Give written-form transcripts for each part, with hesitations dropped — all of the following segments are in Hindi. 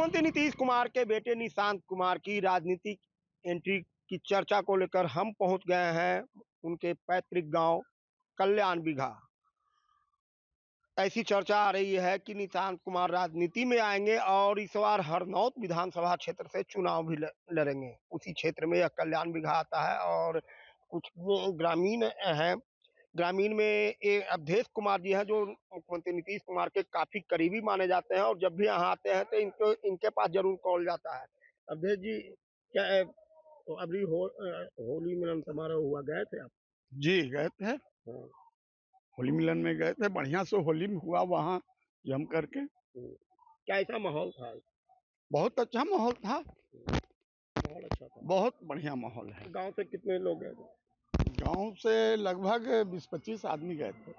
मुख्यमंत्री नीतीश कुमार के बेटे निशांत कुमार की राजनीतिक एंट्री की चर्चा को लेकर हम पहुंच गए हैं उनके पैतृक गांव कल्याण बिघा। ऐसी चर्चा आ रही है कि निशांत कुमार राजनीति में आएंगे और इस बार हरनौत विधानसभा क्षेत्र से चुनाव भी लड़ेंगे। उसी क्षेत्र में यह कल्याण बिघा आता है और कुछ ग्रामीण हैं। ग्रामीण में एक अवधेश कुमार जी हैं जो मुख्यमंत्री नीतीश कुमार के काफी करीबी माने जाते हैं और जब भी यहाँ आते हैं तो इनके पास जरूर कॉल जाता है। अवधेश जी, क्या तो अभी होली मिलन समारोह हुआ, गए थे आप? जी गए थे, हाँ। होली मिलन में गए थे, बढ़िया से होली में हुआ वहाँ जम करके। कैसा माहौल था? बहुत अच्छा माहौल था, माहौल अच्छा था, बहुत बढ़िया माहौल है। गांव से कितने लोग गए थे? गांव से लगभग 20-25 आदमी गए थे।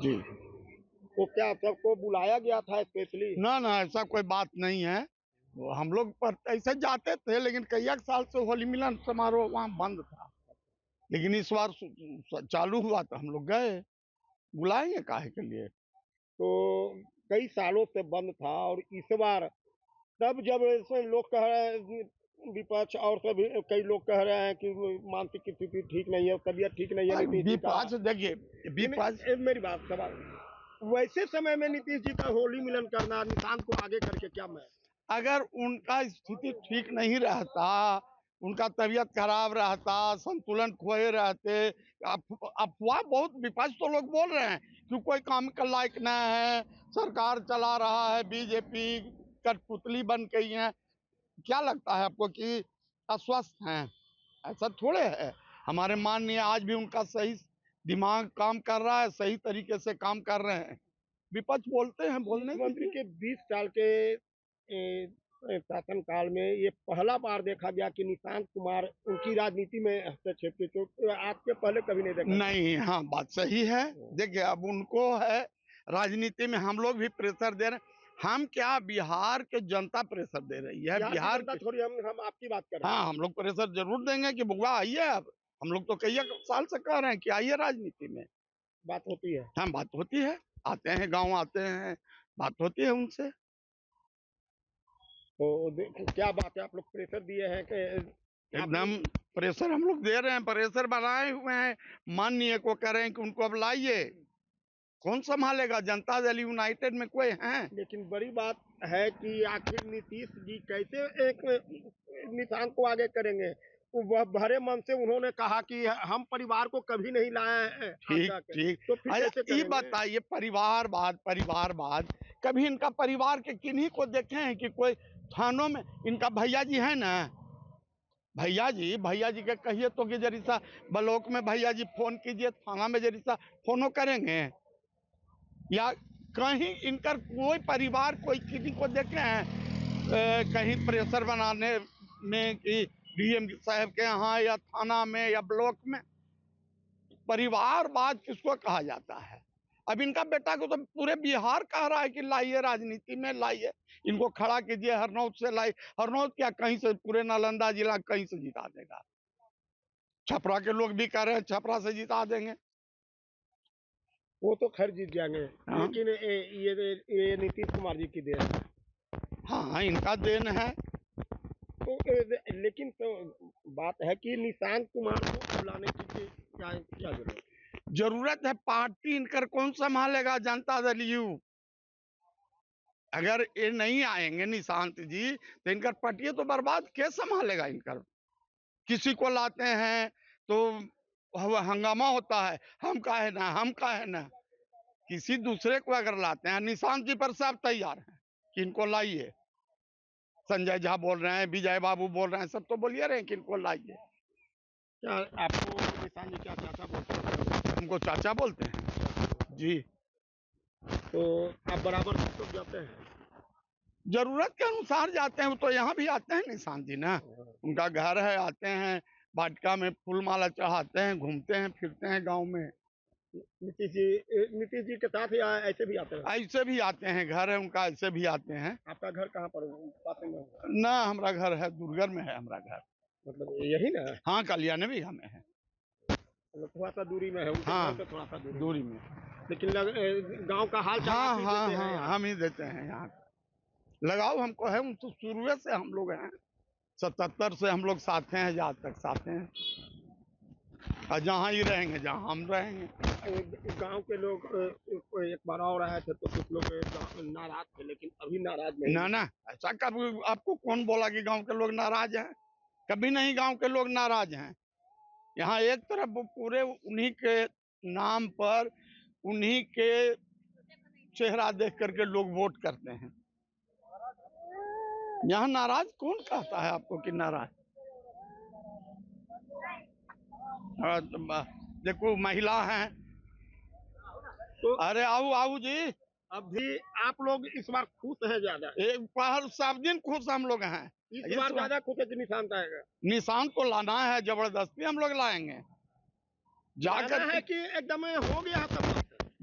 जी, तो क्या सबको बुलाया गया था स्पेशली? ना ना ऐसा कोई बात नहीं है, वो हम लोग पर ऐसे जाते थे, लेकिन कई एक साल से होली मिलन समारोह वहाँ बंद था, लेकिन इस बार चालू हुआ तो हम लोग गए। बुलाएंगे काहे के लिए। तो कई सालों से बंद था और इस बार तब जब ऐसे लोग कह रहे हैं, विपक्ष और सभी कई लोग कह रहे हैं कि मानसिक स्थिति ठीक नहीं है, तबीयत ठीक नहीं है नीतीश जी का। विपक्ष देखिए, विपक्ष मेरी बात सवाल, वैसे समय में नीतीश जी का होली मिलन करना, निशांत को आगे करके क्या मैं, अगर उनका स्थिति ठीक नहीं रहता, उनका तबीयत खराब रहता, संतुलन खोए रहते, अफवाह बहुत विपक्ष तो लोग बोल रहे हैं कि कोई काम का लायक न है, सरकार चला रहा है, बीजेपी कठपुतली बन गई है। क्या लगता है आपको कि अस्वस्थ हैं? ऐसा थोड़े है। हमारे माननीय आज भी उनका सही दिमाग काम कर रहा है, सही तरीके से काम कर रहे हैं। विपक्ष बोलते हैं, बोलने मुख्यमंत्री दीजिए। के 20 साल के शासन काल में ये पहला बार देखा गया कि निशांत कुमार उनकी राजनीति में हस्तक्षेप की, तो आपके पहले कभी नहीं देखा? नहीं, हाँ बात सही है। देखिए अब उनको है, राजनीति में हम लोग भी प्रेशर दे रहे हैं। हम क्या, बिहार के जनता प्रेशर दे रही है। बिहार की थोड़ी, हम आपकी बात कर रहे हैं। हाँ, हम लोग प्रेशर जरूर देंगे कि बुआ आइए। अब हम लोग तो कई साल से कह रहे हैं कि आइए राजनीति में। बात होती है, हाँ बात होती है, आते हैं गांव आते हैं, बात होती है उनसे। तो क्या बात है, आप लोग प्रेशर दिए हैं कि एकदम प्रेशर हम लोग दे रहे हैं, प्रेशर बनाए हुए हैं। माननीय को कह रहे हैं कि उनको अब लाइए। कौन संभालेगा? जनता दल यूनाइटेड में कोई हैं? लेकिन बड़ी बात है कि आखिर नीतीश जी कैसे एक निशांत को आगे करेंगे? वह भरे मन से उन्होंने कहा कि हम परिवार को कभी नहीं लाए हैं। ठीक ठीक। तो फिर कैसे ये करेंगे? बताइए, परिवारवाद कभी इनका परिवार के किन्हीं को देखे हैं कि कोई थानों में? इनका भैया जी है ना, भैया जी के कहिए तो कि जरिसा ब्लॉक में भैया जी फोन कीजिए, थाना में जरिसा फोनो करेंगे, या कहीं इनका कोई परिवार कोई किसी को देखे हैं कहीं प्रेशर बनाने में कि डीएम साहब के यहाँ या थाना में या ब्लॉक में? परिवारवाद किसको कहा जाता है? अब इनका बेटा को तो पूरे बिहार कह रहा है कि लाइए राजनीति में, लाइए इनको खड़ा कीजिए, हरनौत से लाइए। हरनौत क्या, कहीं से पूरे नालंदा जिला कहीं से जिता देगा। छपरा के लोग भी कह रहे हैं छपरा से जिता देंगे। वो तो खैर जीत जाएंगे, हाँ? लेकिन ये नीतीश कुमार जी की देन है। हाँ इनका देन है। तो लेकिन तो बात है कि निशांत कुमार को बुलाने की क्या क्या जरूरत है? पार्टी इनकर कौन संभालेगा? जनता दल यू। अगर ये नहीं आएंगे निशांत जी तो इनकर पार्टी तो बर्बाद, के संभालेगा इनकर? किसी को लाते हैं तो हंगामा होता है, हम का है ना। किसी दूसरे को अगर लाते हैं, निशांत जी पर सब तैयार हैं कि इनको लाइए। संजय झा बोल रहे हैं, विजय बाबू बोल रहे हैं, सब तो बोलिए रहे हैं कि इनको लाइए। क्या आपको निशांत जी क्या चाचा बोलते हैं? हमको चाचा बोलते हैं जी। तो आप बराबर तो जाते हैं? जरूरत के अनुसार जाते हैं, वो तो यहाँ भी आते हैं निशांत जी ना, उनका घर है, आते हैं वाटिका में फूल माला चढ़ाते हैं, घूमते हैं फिरते हैं गांव में। नीतीश जी के साथ या ऐसे भी आते हैं? ऐसे भी आते हैं, घर है उनका, ऐसे भी आते हैं। आपका घर कहाँ पर पास में है? ना हमारा घर है दुर्गर में है हमारा घर। मतलब यही ना? हाँ कल्याण भी हमें है, मतलब थोड़ा सा दूरी में है उनके हाँ घर से, थोड़ा सा दूरी में। लेकिन गांव का हाल चाल हाँ आप ही हाँ देते हैं हाँ यहाँ? हम ही देते हैं यहाँ। लगाव हमको है, उनसे शुरू से हम लोग हैं, 77 से हम लोग साथ हैं, आज तक साथ हैं, और जहाँ ही रहेंगे, जहाँ हम रहेंगे। गांव के लोग एक बार और आए थे तो कुछ लोग नाराज थे, लेकिन अभी नाराज नहीं ना ना, ऐसा कभी आपको कौन बोला कि गांव के लोग नाराज हैं? कभी नहीं, गांव के लोग नाराज हैं। यहाँ एक तरफ वो पूरे उन्हीं के नाम पर, उन्हीं के चेहरा देख करके लोग वोट करते हैं। यहाँ नाराज कौन कहता है आपको कि नाराज? देखो महिला हैं, तो अरे आओ आओ जी, अभी आप लोग इस बार खुश हैं ज्यादा? एक बार सब दिन खुश हम लोग हैं। इस बार ज्यादा खुश है कि निशान आएगा? निशान को लाना है, जबरदस्ती हम लोग लाएंगे, जाकर है कि एकदम हो गया सब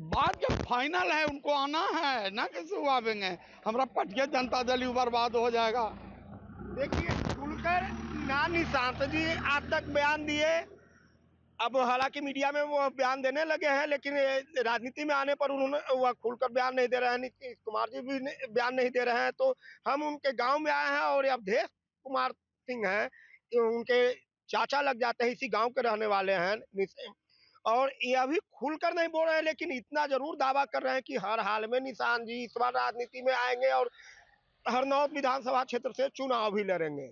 बात जब फाइनल है, उनको आना है ना, कैसे आवेंगे? हमारा पटिया जनता दल ही बर्बाद हो जाएगा। देखिए खुलकर ना निशांत जी आज तक बयान दिए, अब हालांकि मीडिया में वो बयान देने लगे हैं, लेकिन राजनीति में आने पर उन्होंने वह खुलकर बयान नहीं दे रहे हैं। नीतीश कुमार जी भी बयान नहीं दे रहे हैं। तो हम उनके गांव में आए हैं और अवधेश कुमार सिंह हैं, उनके चाचा लग जाते हैं, इसी गांव के रहने वाले हैं, और ये अभी खुलकर नहीं बोल रहे हैं, लेकिन इतना जरूर दावा कर रहे हैं कि हर हाल में निशान जी इस बार राजनीति में आएंगे और हरनौत विधानसभा क्षेत्र से चुनाव भी लड़ेंगे।